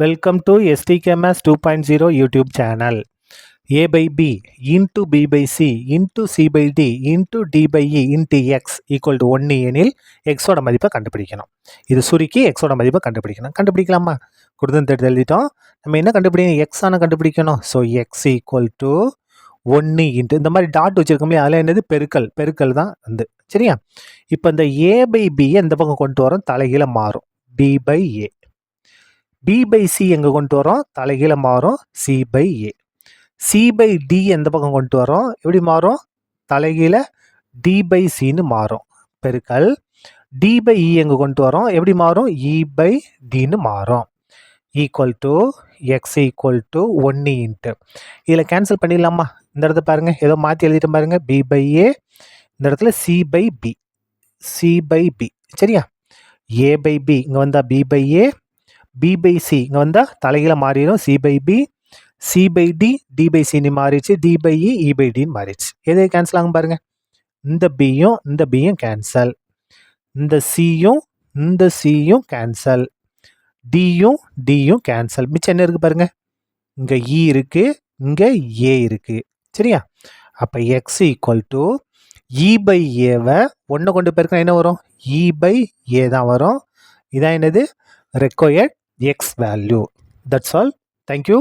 Welcome to STKMS 2.0 YouTube channel. A by B into B by C into C by D into D by E into X equal to 1 எனில் X ஓட மதிப்பை கண்டுபிடிக்கணும். இது சுருக்கி X ஓட மதிப்பை கண்டுபிடிக்கணும். கண்டுபிடிக்கலாமா? கொடுத்து எழுதிட்டோம். நம்ம என்ன கண்டுபிடிக்கணும்? X ஆன கண்டுபிடிக்கணும். So X equal to 1 into இந்த மாதிரி டாட் வச்சுருக்கோம் இல்லையா, அதில் என்னது பெருக்கல் தான் வந்து சரியா. இப்போ இந்த A by B இந்த பக்கம் கொண்டு வரோம், தலைகீழ மாறும் B by A. B by C எங்கே கொண்டு வரோம், தலைகீழ மாறும் C by A. C by D எந்த பக்கம் கொண்டு வரோம், எப்படி மாறும், தலைகீழ D by Cன்னு மாறும் பெருக்கல். D by E எங்கே கொண்டு வரோம், எப்படி மாறும், E by Dன்னு மாறும். Equal to X equal to 1 into இதில் கேன்சல் பண்ணிடலாமா? இந்த இடத்த பாருங்க, ஏதோ மாற்றி எழுதிட்டு பாருங்க. B by A, இந்த இடத்துல C by B, C by B சரியா. A by B இங்கே வந்தால் B by A, B by C இங்கே வந்தால் தலைகீழ மாறிடும் C by B, C by D, D by Cன்னு மாறிடுச்சு, D by E, E by Dன்னு மாறிடுச்சு. எது கேன்சல் ஆகும் பாருங்க, இந்த Bயும் இந்த Bயும் கேன்சல், இந்த Cயும் இந்த Cயும் கேன்சல், Dயும் Dயும் கேன்சல். மிச்சம் என்ன இருக்கு பாருங்க, இங்கே E இருக்கு, இங்கே A இருக்கு சரியா. அப்போ X equal to E by Aவை 1 கொண்டு போயிருக்கா என்ன வரும், E by A தான் வரும். இதான் என்னது, required X value. That's all. Thank you.